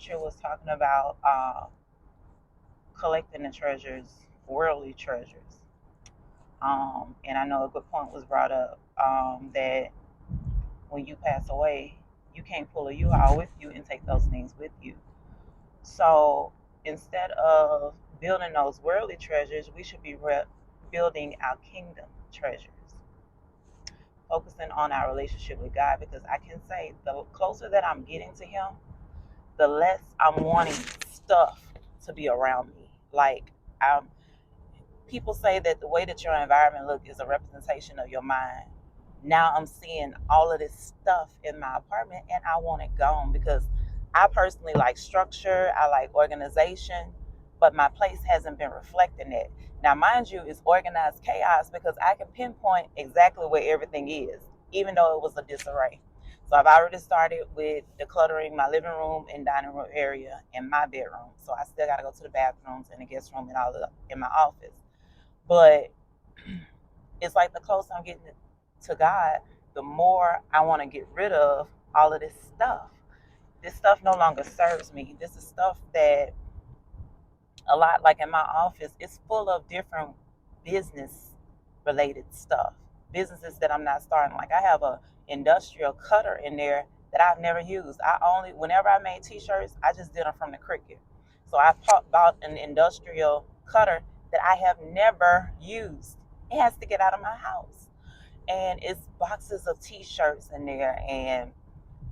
scripture was talking about collecting the treasures, worldly treasures. And I know a good point was brought up that when you pass away, you can't pull a U-Haul with you and take those things with you. So instead of building those worldly treasures, we should be building our kingdom treasures, focusing on our relationship with God. Because I can say the closer that I'm getting to Him, the less I'm wanting stuff to be around me. Like, people say that the way that your environment looks is a representation of your mind. Now I'm seeing all of this stuff in my apartment and I want it gone because I personally like structure, I like organization, but my place hasn't been reflecting it. Now, mind you, it's organized chaos because I can pinpoint exactly where everything is, even though it was a disarray. So I've already started with decluttering my living room and dining room area and my bedroom. So I still got to go to the bathrooms and the guest room and all of in my office. But it's like the closer I'm getting to God, the more I want to get rid of all of this stuff. This stuff no longer serves me. This is stuff that a lot, like in my office, it's full of different business related stuff. Businesses that I'm not starting. Like I have a industrial cutter in there that I've never used. Whenever I made t-shirts, I just did them from the Cricut. So I bought an industrial cutter that I have never used. It has to get out of my house. And it's boxes of t-shirts in there and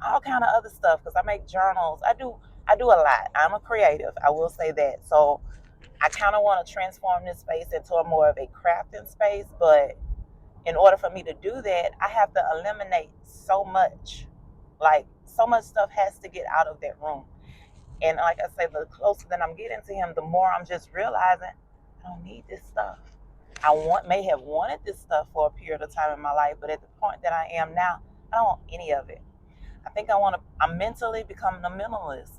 all kind of other stuff because I make journals. I do a lot. I'm a creative. I will say that. So I kind of want to transform this space into a more of a crafting space, but in order for me to do that, I have to eliminate so much. Like so much stuff has to get out of that room. And like I say, the closer that I'm getting to Him, the more I'm just realizing I don't need this stuff. May have wanted this stuff for a period of time in my life, but at the point that I am now, I don't want any of it. I think I'm mentally becoming a minimalist.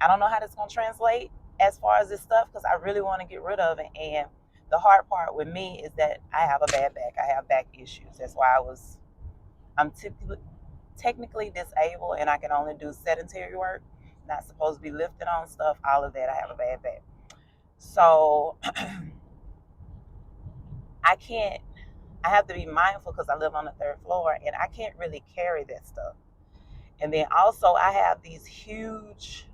I don't know how this is going to translate as far as this stuff because I really want to get rid of it. And the hard part with me is that I have a bad back. I have back issues. That's why I'm technically disabled and I can only do sedentary work. Not supposed to be lifting on stuff, all of that. I have a bad back. So I have to be mindful because I live on the third floor and I can't really carry that stuff. And then also I have these huge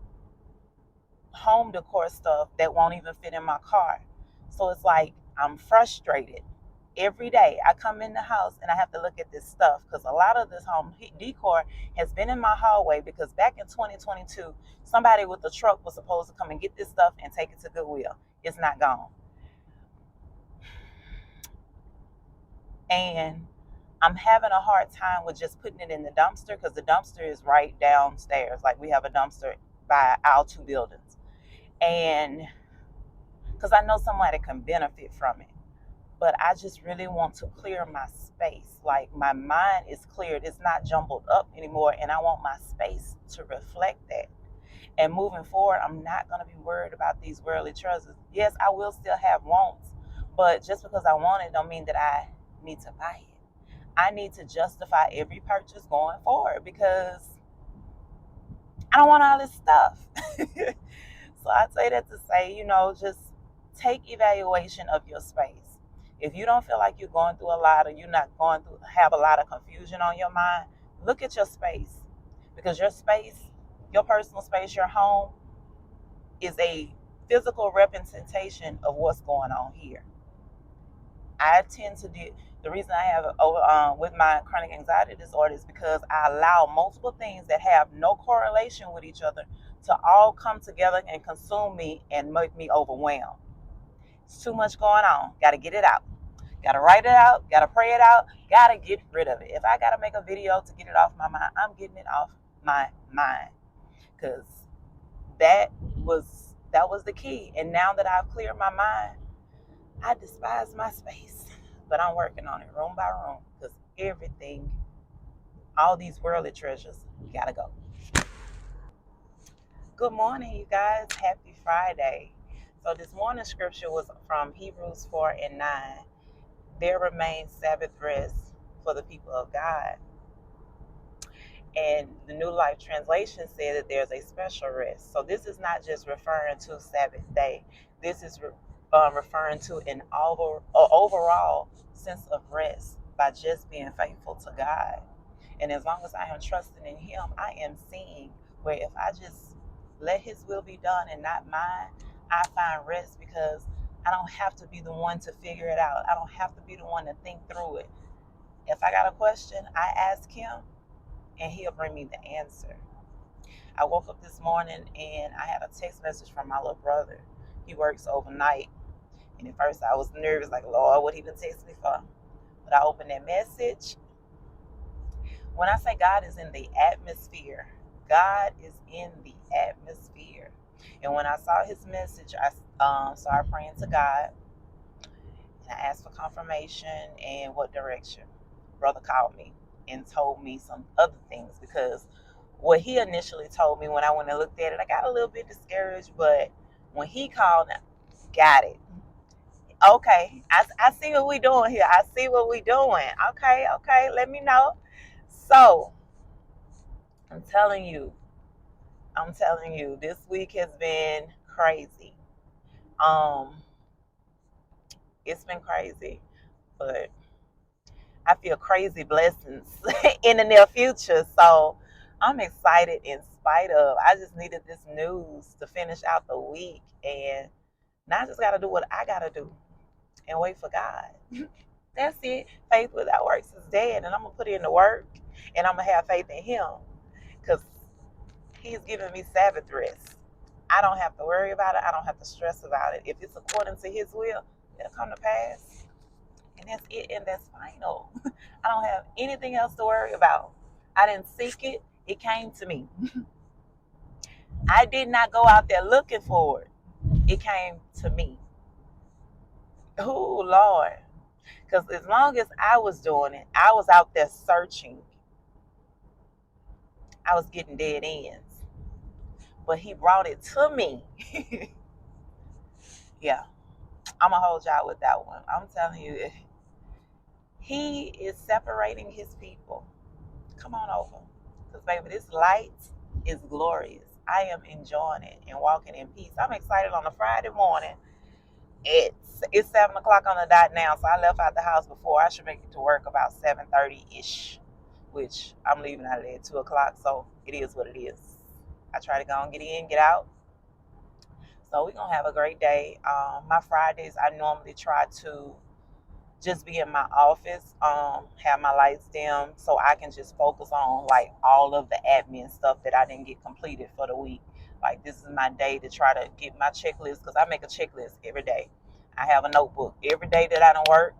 home decor stuff that won't even fit in my car. So it's like I'm frustrated. Every day I come in the house and I have to look at this stuff because a lot of this home decor has been in my hallway because back in 2022, somebody with a truck was supposed to come and get this stuff and take it to Goodwill. It's not gone. And I'm having a hard time with just putting it in the dumpster because the dumpster is right downstairs. Like we have a dumpster by our two buildings. And because I know somebody can benefit from it. But I just really want to clear my space. Like my mind is cleared. It's not jumbled up anymore. And I want my space to reflect that. And moving forward, I'm not going to be worried about these worldly treasures. Yes, I will still have wants. But just because I want it don't mean that I need to buy it. I need to justify every purchase going forward because I don't want all this stuff. So I say that to say, just take evaluation of your space. If you don't feel like you're going through a lot or you're not going through have a lot of confusion on your mind, look at your space. Because your space, your personal space, your home is a physical representation of what's going on here. I tend to do the reason I have with my chronic anxiety disorder is because I allow multiple things that have no correlation with each other to all come together and consume me and make me overwhelmed. It's too much going on. Got to get it out. Got to write it out. Got to pray it out. Got to get rid of it. If I got to make a video to get it off my mind, I'm getting it off my mind because that was the key. And now that I've cleared my mind, I despise my space, but I'm working on it room by room because everything, all these worldly treasures, gotta go. Good morning, you guys. Happy Friday. So this morning's scripture was from Hebrews 4:9. There remains Sabbath rest for the people of God. And the New Life Translation said that there's a special rest. So this is not just referring to Sabbath day. This is referring to an overall sense of rest by just being faithful to God. And as long as I am trusting in Him, I am seeing where if I just let His will be done and not mine, I find rest because I don't have to be the one to figure it out. I don't have to be the one to think through it. If I got a question, I ask Him and He'll bring me the answer. I woke up this morning and I had a text message from my little brother. He works overnight. And at first I was nervous, like, Lord, what he been texting me for? But I opened that message. When I say God is in the atmosphere, God is in the atmosphere. And when I saw his message, I started praying to God. And I asked for confirmation and what direction. Brother called me and told me some other things, because what he initially told me, when I went and looked at it, I got a little bit discouraged. But when he called, got it. Okay, I see what we doing here. I see what we doing. Okay, let me know. So I'm telling you, this week has been crazy. It's been crazy, but I feel crazy blessings in the near future. So I'm excited in spite of. I just needed this news to finish out the week, and now I just got to do what I got to do and wait for God. That's it. Faith without works is dead, and I'm gonna put in the work, and I'm gonna have faith in Him, because He's giving me Sabbath rest. I don't have to worry about it. I don't have to stress about it. If it's according to His will, it'll come to pass. And that's it, and that's final. I don't have anything else to worry about. I didn't seek it. It came to me. I did not go out there looking for it. It came to me. Oh, Lord. Because as long as I was doing it, I was out there searching. I was getting dead ends. But He brought it to me. Yeah. I'm going to hold y'all with that one. I'm telling you, He is separating His people. Come on over. Because, baby, this light is glorious. I am enjoying it and walking in peace. I'm excited on a Friday morning. It's 7 o'clock on the dot now, so I left out the house before. I should make it to work about 7:30-ish, which I'm leaving out of there at 2 o'clock, so it is what it is. I try to go and get in, get out. So we're going to have a great day. My Fridays, I normally try to just be in my office, have my lights dim so I can just focus on like all of the admin stuff that I didn't get completed for the week. Like, this is my day to try to get my checklist, because I make a checklist every day. I have a notebook every day that I don't work.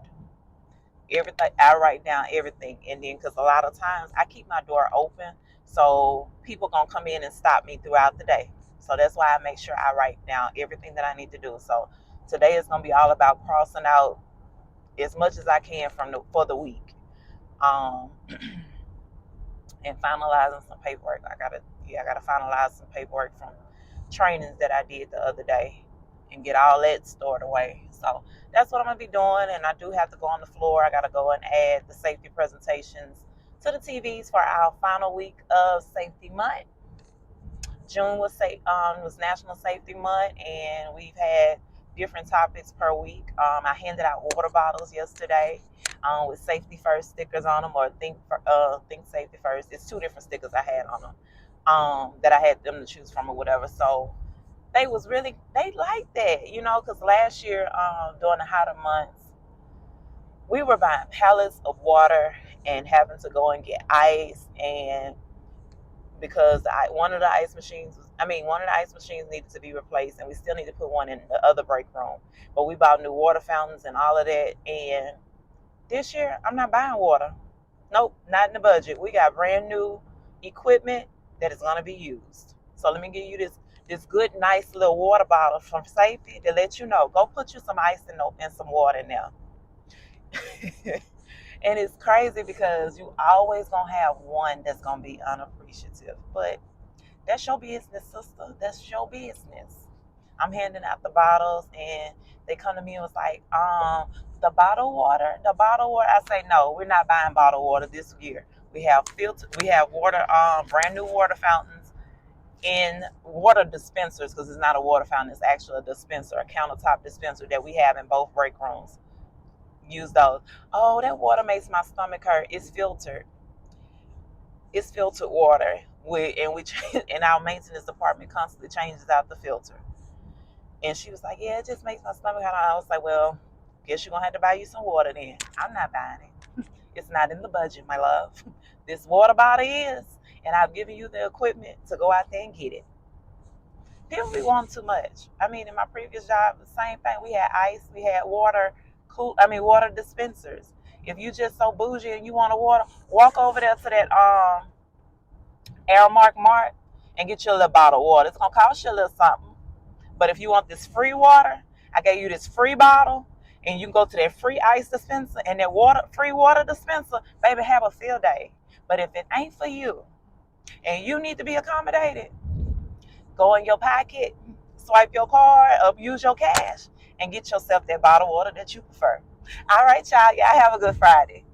Everything I write down, everything, and then because a lot of times I keep my door open, so people gonna come in and stop me throughout the day. So that's why I make sure I write down everything that I need to do. So today is gonna be all about crossing out as much as I can for the week, and finalizing some paperwork. I gotta finalize some paperwork from trainings that I did the other day and get all that stored away. So that's what I'm gonna be doing. And I do have to go on the floor. I gotta go and add the safety presentations to the TVs for our final week of Safety Month. June was National Safety Month, and we've had different topics per week. I handed out water bottles yesterday with Safety First stickers on them, or Think Safety First. It's two different stickers I had on them that I had them to choose from or whatever. So they liked that, because last year during the hotter months, we were buying pallets of water and having to go and get ice, and because one of the ice machines needed to be replaced, and we still need to put one in the other break room. But we bought new water fountains and all of that, and this year I'm not buying water. Nope, not in the budget. We got brand new equipment that is going to be used. So let me give you this good, nice little water bottle from Safety to let you know. Go put you some ice and some water in there. And it's crazy because you always gonna have one that's gonna be unappreciative, but that's your business, sister. That's your business. I'm handing out the bottles, and they come to me and was like, the bottled water. I say, no, we're not buying bottled water this year. We have water, brand new water fountains in water dispensers, because it's not a water fountain, it's actually a dispenser, a countertop dispenser that we have in both break rooms. Use those. Oh, that water makes my stomach hurt. It's filtered. It's filtered water. And our maintenance department constantly changes out the filter. And she was like, yeah, it just makes my stomach hurt. I was like, well, guess you're gonna have to buy you some water then. I'm not buying it. It's not in the budget, my love. This water bottle is, and I've given you the equipment to go out there and get it. People be wanting too much. I mean, in my previous job, the same thing. We had ice, we had water dispensers. If you just so bougie and you want a water, walk over there to that Airmark Mart and get your little bottle of water. It's gonna cost you a little something. But if you want this free water, I gave you this free bottle, and you can go to that free ice dispenser and that free water dispenser, baby, have a field day. But if it ain't for you and you need to be accommodated, go in your pocket, swipe your card, or use your cash, and get yourself that bottle of water that you prefer. All right, y'all. Y'all have a good Friday.